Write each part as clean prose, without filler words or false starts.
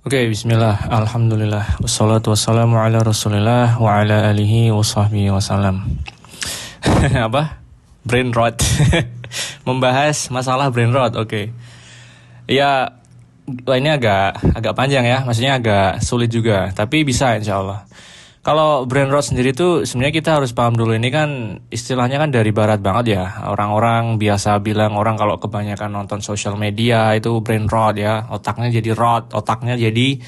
Oke, bismillah, alhamdulillah, wassalatu wassalamu ala rasulillah wa ala alihi wa sahbihi wasallam. Apa? Brain rot. Membahas masalah brain rot, oke. Ya, ini agak panjang ya, maksudnya agak sulit juga, tapi bisa insya Allah. Kalau brain rot sendiri tuh sebenarnya kita harus paham dulu, ini kan istilahnya kan dari barat banget ya. Orang-orang biasa bilang orang kalau kebanyakan nonton sosial media itu brain rot ya, otaknya jadi rot, otaknya jadi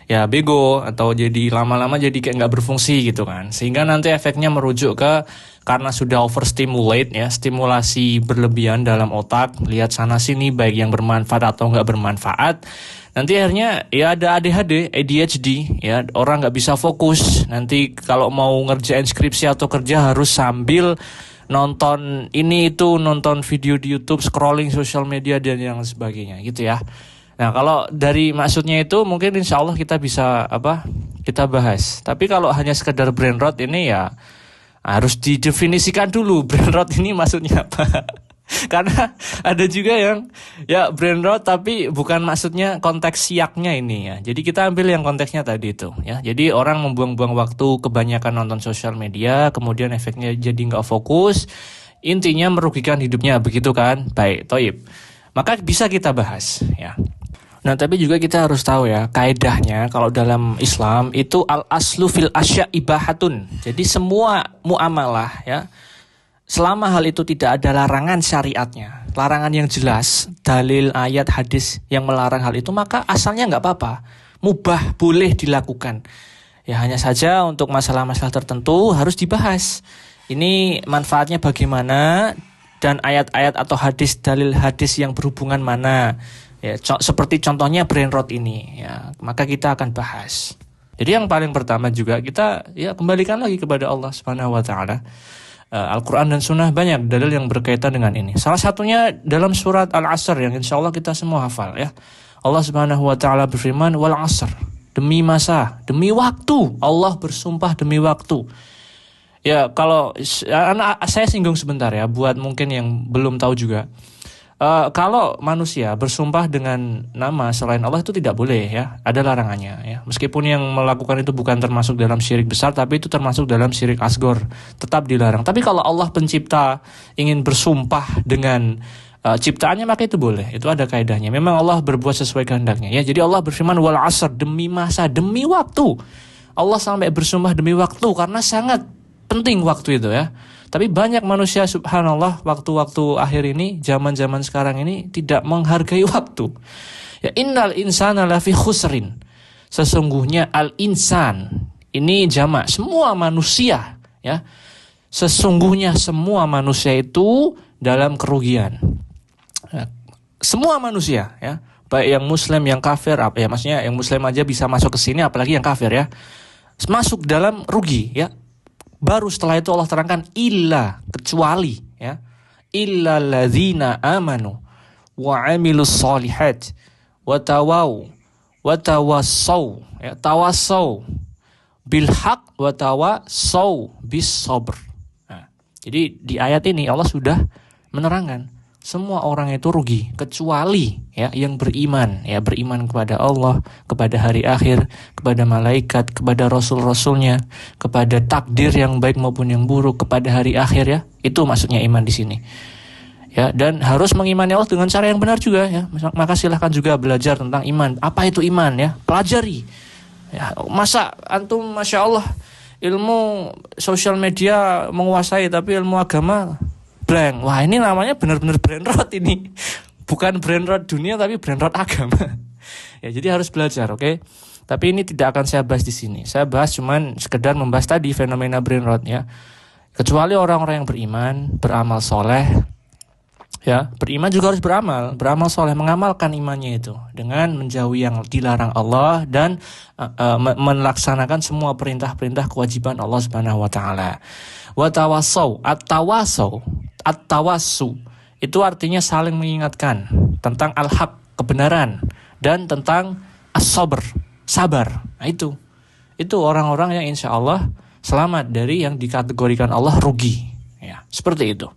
ya bego atau jadi lama-lama jadi kayak nggak berfungsi gitu kan. Sehingga nanti efeknya merujuk ke karena sudah overstimulate ya, stimulasi berlebihan dalam otak, lihat sana sini baik yang bermanfaat atau nggak bermanfaat. Nanti akhirnya ya ada ADHD ya, orang nggak bisa fokus. Nanti kalau mau ngerjain skripsi atau kerja harus sambil nonton ini itu, nonton video di YouTube, scrolling sosial media dan yang sebagainya gitu ya. Nah kalau dari maksudnya itu mungkin insya Allah kita bisa kita bahas. Tapi kalau hanya sekedar brain rot ini ya harus didefinisikan dulu brain rot ini maksudnya apa. Karena ada juga yang ya brain rot tapi bukan maksudnya konteks siaknya ini ya. Jadi kita ambil yang konteksnya tadi itu ya. Jadi orang membuang-buang waktu kebanyakan nonton sosial media, kemudian efeknya jadi nggak fokus, intinya merugikan hidupnya, begitu kan? Baik, toib. Maka bisa kita bahas ya. Nah tapi juga kita harus tahu ya, kaedahnya kalau dalam Islam itu al-aslu fil asya ibahatun. Jadi semua muamalah ya, selama hal itu tidak ada larangan syariatnya, larangan yang jelas, dalil, ayat, hadis yang melarang hal itu, maka asalnya nggak apa-apa, mubah, boleh dilakukan. Ya hanya saja untuk masalah-masalah tertentu harus dibahas. Ini manfaatnya bagaimana dan ayat-ayat atau hadis, dalil hadis yang berhubungan mana. Ya, seperti contohnya brain rot ini, ya maka kita akan bahas. Jadi yang paling pertama juga kita ya kembalikan lagi kepada Allah Subhanahu Wa Taala. Al-Quran dan Sunnah banyak dalil yang berkaitan dengan ini. Salah satunya dalam surat Al-Asr yang insya Allah kita semua hafal ya. Allah Subhanahu Wa Taala berfirman, wal asr, demi masa, demi waktu. Allah bersumpah demi waktu. Ya kalau saya singgung sebentar ya, buat mungkin yang belum tahu juga. Kalau manusia bersumpah dengan nama selain Allah itu tidak boleh ya, ada larangannya ya. Meskipun yang melakukan itu bukan termasuk dalam syirik besar, tapi itu termasuk dalam syirik asgor, tetap dilarang. Tapi kalau Allah pencipta ingin bersumpah dengan ciptaannya, maka itu boleh, itu ada kaidahnya. Memang Allah berbuat sesuai kehendaknya ya. Jadi Allah berfirman wal asr, demi masa, demi waktu. Allah sampai bersumpah demi waktu karena sangat penting waktu itu ya. Tapi banyak manusia subhanallah waktu-waktu akhir ini, zaman-zaman sekarang ini tidak menghargai waktu. Ya innal insana lafi khusrin. Sesungguhnya al-insan ini jamak, semua manusia ya. Sesungguhnya semua manusia itu dalam kerugian. Ya, semua manusia ya, baik yang muslim yang kafir, ya maksudnya yang muslim aja bisa masuk ke sini apalagi yang kafir ya. Masuk dalam rugi ya. Baru setelah itu Allah terangkan illa, kecuali ya, illa ladzina amanu wa amilus solihat wa tawassau ya, tawassau bil haq wa tawassau bis sabr. Nah, jadi di ayat ini Allah sudah menerangkan semua orang itu rugi kecuali ya yang beriman ya, beriman kepada Allah, kepada hari akhir, kepada malaikat, kepada rasul-rasulnya, kepada takdir yang baik maupun yang buruk, kepada hari akhir ya. Itu maksudnya iman di sini. Ya, dan harus mengimani Allah dengan cara yang benar juga ya. Maka silahkan juga belajar tentang iman. Apa itu iman ya? Pelajari. Ya, masa antum Masya Allah ilmu sosial media menguasai tapi ilmu agama blank. Wah ini namanya benar-benar brain rot ini. Bukan brain rot dunia tapi brain rot agama. Ya jadi harus belajar, oke? Tapi ini tidak akan saya bahas di sini. Saya bahas cuman sekedar membahas tadi fenomena brain rot ya. Kecuali orang-orang yang beriman, beramal soleh. Ya, beriman juga harus beramal soleh, mengamalkan imannya itu dengan menjauhi yang dilarang Allah dan melaksanakan semua perintah-perintah kewajiban Allah Subhanahu Wa Taala. Wa tawassau, at-tawassu itu artinya saling mengingatkan tentang al-haq, kebenaran, dan tentang as-sabr, sabar. Nah itu orang-orang yang insya Allah selamat dari yang dikategorikan Allah rugi. Ya, seperti itu.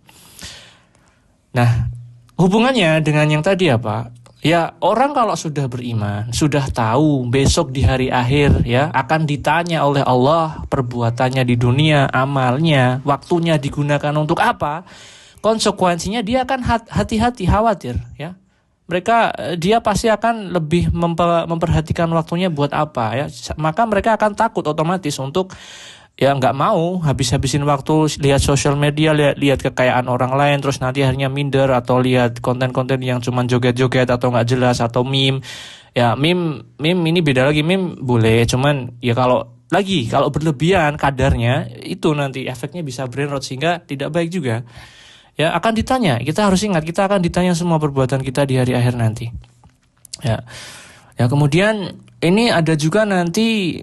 Nah, hubungannya dengan yang tadi apa? Ya, orang kalau sudah beriman, sudah tahu besok di hari akhir ya akan ditanya oleh Allah perbuatannya di dunia, amalnya, waktunya digunakan untuk apa, konsekuensinya dia akan hati-hati, khawatir ya. Dia pasti akan lebih memperhatikan waktunya buat apa ya. Maka mereka akan takut otomatis untuk ya nggak mau habisin waktu lihat sosial media, lihat kekayaan orang lain, terus nanti akhirnya minder atau lihat konten-konten yang cuman joget-joget atau nggak jelas atau meme. Ya meme ini beda lagi, meme boleh, cuman ya kalau berlebihan kadarnya itu nanti efeknya bisa brain rot sehingga tidak baik juga. Ya akan ditanya, kita harus ingat kita akan ditanya semua perbuatan kita di hari akhir nanti. Ya kemudian ini ada juga nanti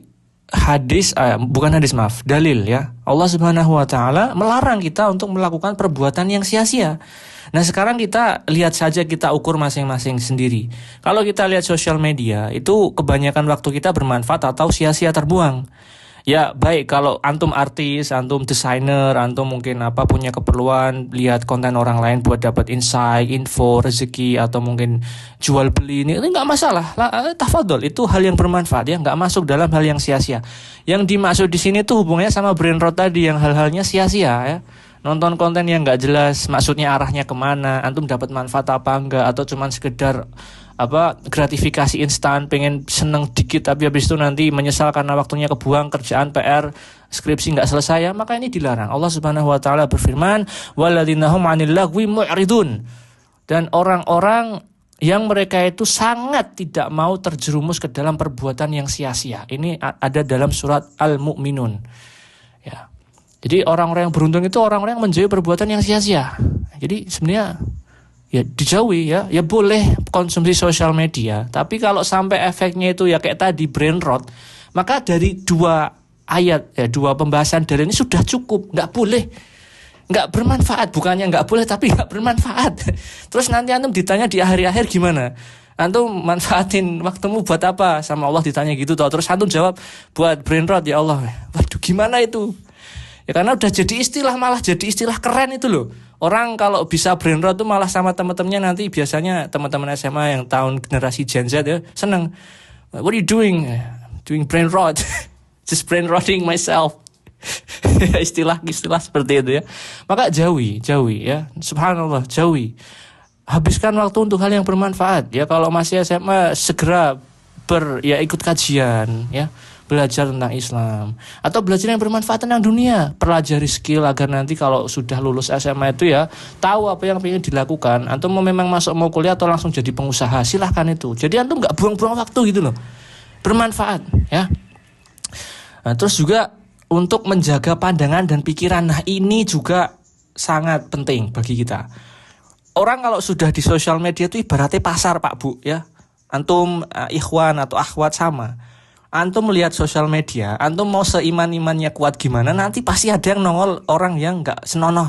dalil ya. Allah Subhanahu wa taala melarang kita untuk melakukan perbuatan yang sia-sia. Nah, sekarang kita lihat saja, kita ukur masing-masing sendiri. Kalau kita lihat sosial media, itu kebanyakan waktu kita bermanfaat atau sia-sia terbuang. Ya, baik kalau antum artis, antum desainer, antum mungkin punya keperluan lihat konten orang lain buat dapat insight, info, rezeki atau mungkin jual beli, ini enggak masalah. Tafadhol, itu hal yang bermanfaat ya, enggak masuk dalam hal yang sia-sia. Yang dimaksud di sini tuh hubungannya sama brain rot tadi yang hal-halnya sia-sia ya. Nonton konten yang enggak jelas, maksudnya arahnya kemana, antum dapat manfaat apa enggak, atau cuman sekedar gratifikasi instan, pengen seneng dikit tapi habis itu nanti menyesal karena waktunya kebuang, kerjaan, PR, skripsi nggak selesai ya, maka ini dilarang. Allah Subhanahu wa taala berfirman, walladzina hum 'anil lagwi mu'ridun. Dan orang-orang yang mereka itu sangat tidak mau terjerumus ke dalam perbuatan yang sia-sia. Ini ada dalam surat Al-Mu'minun. Ya. Jadi orang-orang yang beruntung itu orang-orang yang menjauhi perbuatan yang sia-sia. Jadi sebenarnya ya dijauhi ya boleh konsumsi sosial media, tapi kalau sampai efeknya itu ya kayak tadi brain rot, maka dari dua pembahasan dari ini sudah cukup, nggak bermanfaat, bukannya nggak boleh tapi nggak bermanfaat. Terus nanti antum ditanya di akhir-akhir gimana, antum manfaatin waktumu buat apa, sama Allah ditanya gitu toh, terus antum jawab buat brain rot, ya Allah, waduh gimana itu ya, karena udah jadi istilah, malah jadi istilah keren itu loh. Orang kalau bisa brain rot tuh malah sama teman-temannya nanti, biasanya teman-teman SMA yang tahun generasi Gen Z ya seneng. What are you doing? Doing brain rot. Just brain rotting myself. Istilah seperti itu ya. Maka jauhi ya. Subhanallah, jauhi. Habiskan waktu untuk hal yang bermanfaat ya. Kalau masih SMA segera ikut kajian ya. Belajar tentang Islam atau belajar yang bermanfaat tentang dunia, pelajari skill agar nanti kalau sudah lulus SMA itu ya tahu apa yang ingin dilakukan. Antum memang mau kuliah atau langsung jadi pengusaha, silahkan itu. Jadi antum nggak buang-buang waktu gitu loh, bermanfaat ya. Nah, terus juga untuk menjaga pandangan dan pikiran, nah ini juga sangat penting bagi kita. Orang kalau sudah di sosial media itu ibaratnya pasar Pak Bu ya. Antum ikhwan atau akhwat sama. Antum melihat sosial media, antum mau seiman-imannya kuat gimana, nanti pasti ada yang nongol orang yang gak senonoh.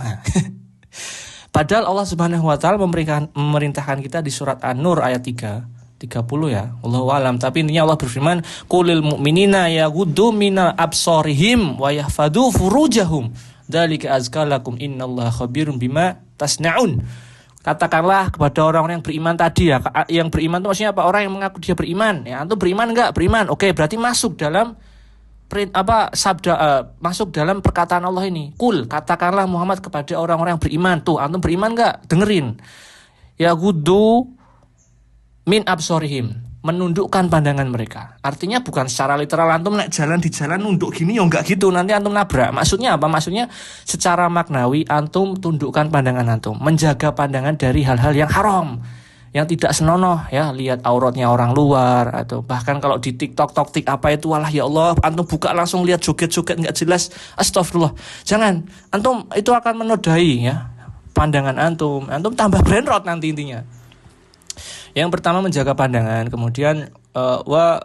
Padahal Allah Subhanahu wa taala memerintahkan kita di surat An-Nur ayat 30 ya. Allahu alam, tapi intinya Allah berfirman, qulil mu'minina yaghuddu minal absarihim wa yahfadhu furujahum dzalika azka lakum innallaha khabirum bima tasnaun. Katakanlah kepada orang-orang yang beriman tadi ya. Yang beriman itu maksudnya apa? Orang yang mengaku dia beriman. Ya, antum beriman enggak? Beriman. Oke, berarti masuk dalam masuk dalam perkataan Allah ini. Kul, katakanlah Muhammad kepada orang-orang yang beriman. Tuh, antum beriman enggak? Dengerin. Ya gudu min absorihim, menundukkan pandangan mereka. Artinya bukan secara literal antum naik jalan di jalan nunduk gini ya enggak gitu, nanti antum nabrak. Maksudnya apa? Maksudnya secara maknawi antum tundukkan pandangan antum, menjaga pandangan dari hal-hal yang haram, yang tidak senonoh ya, lihat auratnya orang luar, atau bahkan kalau di TikTok apa itu, walah ya Allah, antum buka langsung lihat joget-joget enggak jelas, astagfirullah. Jangan, antum itu akan menodai ya pandangan antum tambah brain rot nanti intinya. Yang pertama menjaga pandangan, kemudian wa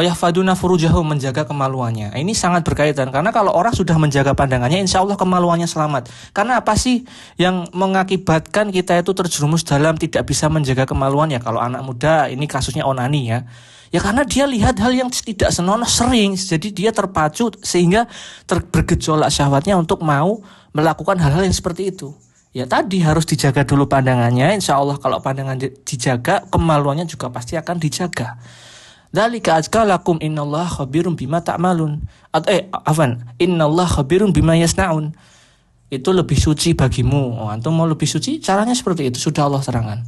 yahfaduna furujahum, menjaga kemaluannya. Ini sangat berkaitan karena kalau orang sudah menjaga pandangannya, insya Allah kemaluannya selamat. Karena apa sih yang mengakibatkan kita itu terjerumus dalam tidak bisa menjaga kemaluan ya? Kalau anak muda ini kasusnya onani ya. Ya karena dia lihat hal yang tidak senonoh sering, jadi dia terpacu sehingga bergejolak syahwatnya untuk mau melakukan hal-hal yang seperti itu. Ya tadi harus dijaga dulu pandangannya. Insya Allah kalau pandangan dijaga, kemaluannya juga pasti akan dijaga. Dzalika azka lakum innallaha khabirum bima ta'malun. Innallaha khabirum bima yasnaun. Itu lebih suci bagimu. Antum mau lebih suci? Caranya seperti itu, sudah Allah terangkan.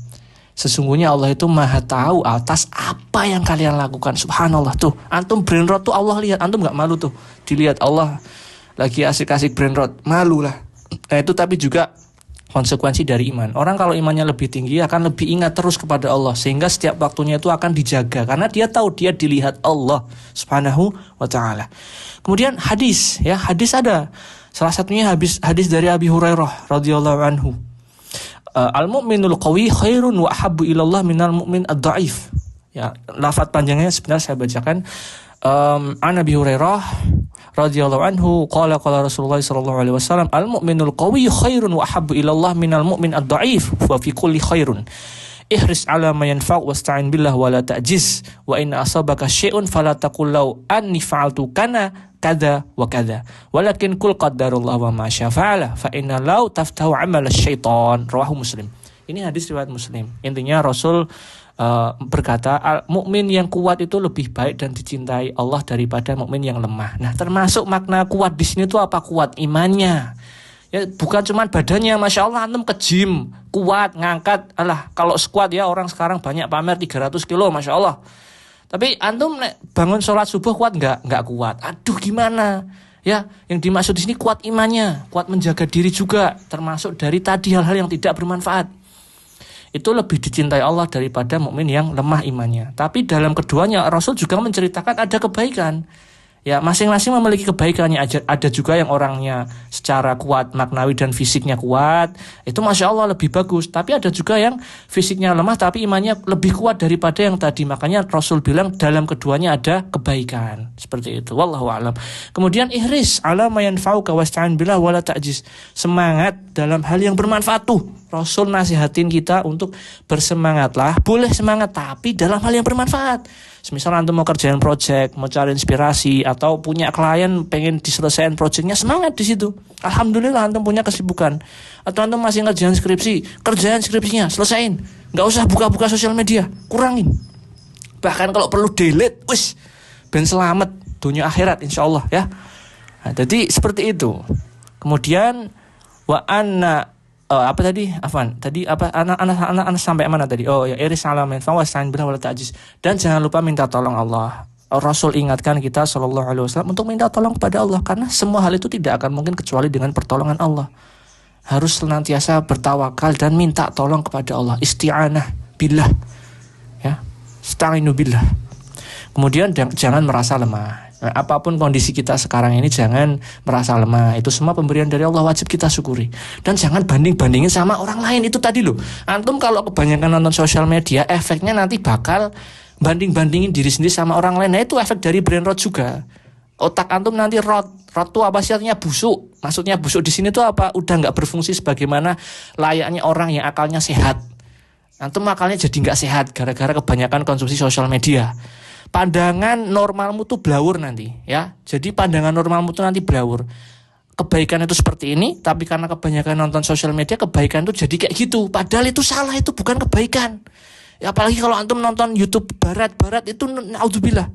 Sesungguhnya Allah itu maha tahu atas apa yang kalian lakukan. Subhanallah tuh. Antum brain rot tuh Allah lihat. Antum gak malu tuh dilihat Allah lagi asik-asik brain rot. Malu lah. Nah itu tapi juga konsekuensi dari iman. Orang kalau imannya lebih tinggi akan lebih ingat terus kepada Allah, sehingga setiap waktunya itu akan dijaga karena dia tahu dia dilihat Allah Subhanahu wa taala. Kemudian hadis ada. Salah satunya hadis dari Abi Hurairah radhiyallahu anhu. Al-mu'minul qawi khairun wa ahabbu ilallah minal mu'min ad-dha'if. Ya, lafaz panjangnya sebentar saya bacakan. An Abi Hurairah radhiyallahu anhu qala Rasulullah sallallahu alaihi wasallam al-mu'minul qawi khairun wa ahabbu ila Allah minal mu'min ad-dha'if wa fi kulli khairun ihris ala ma yanfa' wasta'in billah wa la ta'jiz wa in asabaka syai'un fala taqul law anni fa'altu kana kada wa kada walakin qul qaddarullah wa ma syaa fa'ala fa inna law taftahu 'amal asy-syaitan. Rawahu Muslim. Ini hadis riwayat Muslim. Intinya Rasul berkata, mukmin yang kuat itu lebih baik dan dicintai Allah daripada mukmin yang lemah. Nah, termasuk makna kuat di sini itu apa? Kuat imannya. Ya, bukan cuma badannya, masya Allah antum ke gym, kuat ngangkat. Alah, kalau squat ya orang sekarang banyak pamer 300 kilo, masya Allah. Tapi antum bangun sholat subuh kuat nggak? Nggak kuat. Aduh, gimana? Ya, yang dimaksud di sini kuat imannya, kuat menjaga diri juga, termasuk dari tadi hal-hal yang tidak bermanfaat. Itu lebih dicintai Allah daripada mukmin yang lemah imannya. Tapi dalam keduanya Rasul juga menceritakan ada kebaikan. Ya, masing-masing memiliki kebaikannya. Ada juga yang orangnya secara kuat maknawi dan fisiknya kuat, itu masya Allah lebih bagus. Tapi ada juga yang fisiknya lemah tapi imannya lebih kuat daripada yang tadi. Makanya Rasul bilang dalam keduanya ada kebaikan. Seperti itu. Wallahu a'lam. Kemudian ihris ala ma yanfa'uka wasta'in billah wala ta'jiz. Semangat dalam hal yang bermanfaat tuh. Rasul nasihatin kita untuk bersemangatlah. Boleh semangat tapi dalam hal yang bermanfaat. Misal antum mau kerjain project, mau cari inspirasi, atau punya klien pengen diselesaikan projectnya, semangat di situ. Alhamdulillah antum punya kesibukan. Atau antum masih ngerjain skripsi, kerjain skripsinya, selesain. Nggak usah buka-buka sosial media, kurangin. Bahkan kalau perlu delete, ben selamat dunia akhirat insyaallah ya. Nah, jadi seperti itu. Kemudian anak sampai mana tadi? Oh ya, iris alamin fawasain bila wala ta'jiz. Dan jangan lupa minta tolong Allah. Rasul ingatkan kita sallallahu alaihi wasallam untuk minta tolong kepada Allah karena semua hal itu tidak akan mungkin kecuali dengan pertolongan Allah. Harus senantiasa bertawakal dan minta tolong kepada Allah. Isti'anah billah. Ya, sta'inu billah. Kemudian jangan merasa lemah. Nah, apapun kondisi kita sekarang ini jangan merasa lemah. Itu semua pemberian dari Allah, wajib kita syukuri. Dan jangan banding-bandingin sama orang lain. Itu tadi loh. Antum kalau kebanyakan nonton sosial media, efeknya nanti bakal banding-bandingin diri sendiri sama orang lain. Nah itu efek dari brain rot juga. Otak antum nanti rot. Rot itu apa sih? Artinya busuk. Maksudnya busuk di sini tuh apa? Udah nggak berfungsi sebagaimana layaknya orang yang akalnya sehat. Antum akalnya jadi nggak sehat gara-gara kebanyakan konsumsi sosial media. Pandangan normalmu tuh blawur nanti ya. Jadi pandangan normalmu tuh nanti blawur. Kebaikan itu seperti ini, tapi karena kebanyakan nonton sosial media, kebaikan itu jadi kayak gitu. Padahal itu salah, itu bukan kebaikan. Ya, apalagi kalau antum nonton YouTube barat itu naudzubillah.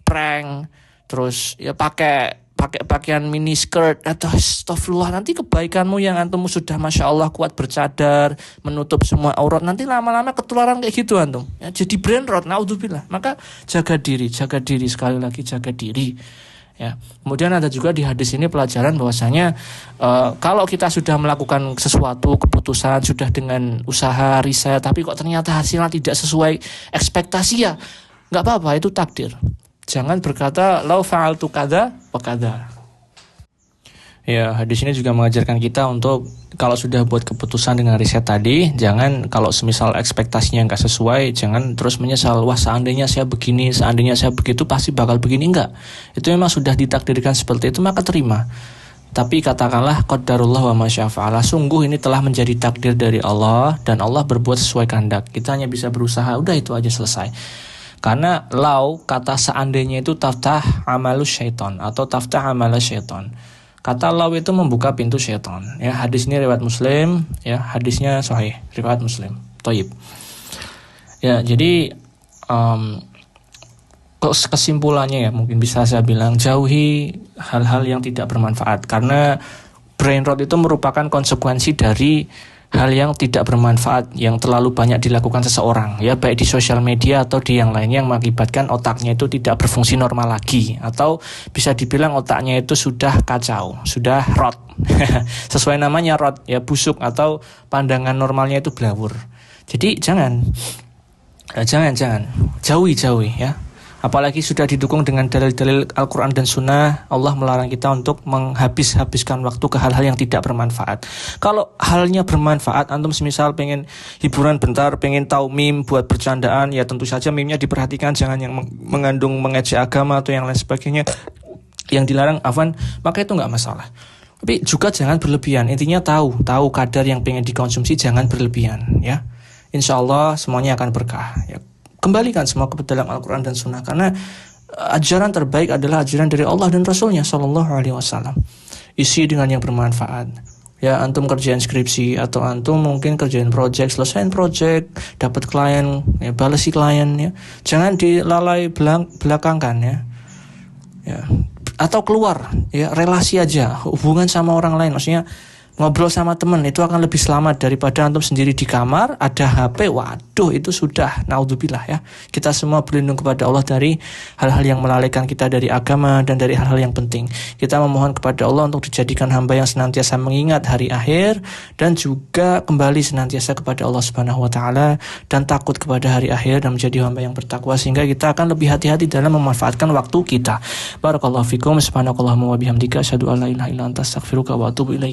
Prank, terus ya pakai pakaian mini skirt atau astagfirullah, nanti kebaikanmu yang antum sudah masya Allah kuat bercadar, menutup semua aurat, nanti lama-lama ketularan kayak gitu antum. Ya, jadi brain rot, naudzubillah. Maka jaga diri sekali lagi, jaga diri. Ya. Kemudian ada juga di hadis ini pelajaran bahwasanya kalau kita sudah melakukan sesuatu keputusan sudah dengan usaha riset, tapi kok ternyata hasilnya tidak sesuai ekspektasi, ya nggak apa-apa, itu takdir. Jangan berkata lau fa'altu kada wa kada. Ya, hadis ini juga mengajarkan kita untuk kalau sudah buat keputusan dengan riset tadi, jangan kalau semisal ekspektasinya nggak sesuai, jangan terus menyesal. Wah, seandainya saya begini, seandainya saya begitu, pasti bakal begini. Enggak. Itu memang sudah ditakdirkan seperti itu, maka terima. Tapi katakanlah qadarullah wa ma syaa fa'ala. Sungguh ini telah menjadi takdir dari Allah dan Allah berbuat sesuai kehendak. Kita hanya bisa berusaha, udah itu aja selesai. Karena kata seandainya itu taftah amalus syaiton atau taftah amalas syaiton. Kata law itu membuka pintu syaitan. Ya, hadis ini riwayat Muslim, ya, hadisnya sahih, riwayat Muslim. Thayyib. Ya, jadi kesimpulannya ya mungkin bisa saya bilang jauhi hal-hal yang tidak bermanfaat, karena brain rot itu merupakan konsekuensi dari hal yang tidak bermanfaat yang terlalu banyak dilakukan seseorang, ya, baik di sosial media atau di yang lainnya, yang mengakibatkan otaknya itu tidak berfungsi normal lagi, atau bisa dibilang otaknya itu sudah kacau, sudah rot. Sesuai namanya rot, ya, busuk, atau pandangan normalnya itu blawur. Jadi jangan jauhi ya. Apalagi sudah didukung dengan dalil-dalil Al-Quran dan Sunnah, Allah melarang kita untuk menghabiskan waktu ke hal-hal yang tidak bermanfaat. Kalau halnya bermanfaat, antum semisal pengen hiburan bentar, pengen tahu meme buat bercandaan, ya tentu saja meme-nya diperhatikan, jangan yang mengandung mengejek agama atau yang lain sebagainya. Yang dilarang, maka itu nggak masalah. Tapi juga jangan berlebihan. Intinya tahu kadar yang pengen dikonsumsi, jangan berlebihan, ya. Insya Allah semuanya akan berkah, ya. Kembalikan semua ke dalam Al-Quran dan Sunnah, karena ajaran terbaik adalah ajaran dari Allah dan Rasulnya Sallallahu Alaihi Wasallam. Isi dengan yang bermanfaat. Ya, antum kerjain skripsi atau antum mungkin kerjain project, selesain project, dapat klien, ya, balesi klien, ya. Jangan dilalai belakangkan, ya. Ya. Atau keluar, ya, relasi aja, hubungan sama orang lain, maksudnya ngobrol sama teman itu akan lebih selamat daripada antum sendiri di kamar ada HP. Waduh, itu sudah naudzubillah, ya. Kita semua berlindung kepada Allah dari hal-hal yang melalaikan kita dari agama dan dari hal-hal yang penting. Kita memohon kepada Allah untuk dijadikan hamba yang senantiasa mengingat hari akhir dan juga kembali senantiasa kepada Allah Subhanahu wa taala dan takut kepada hari akhir dan menjadi hamba yang bertakwa, sehingga kita akan lebih hati-hati dalam memanfaatkan waktu kita. Barakallahu fikum, subhanakallahumma wa bihamdika asyhadu an la ilaha illa anta astaghfiruka wa atubu ilaik.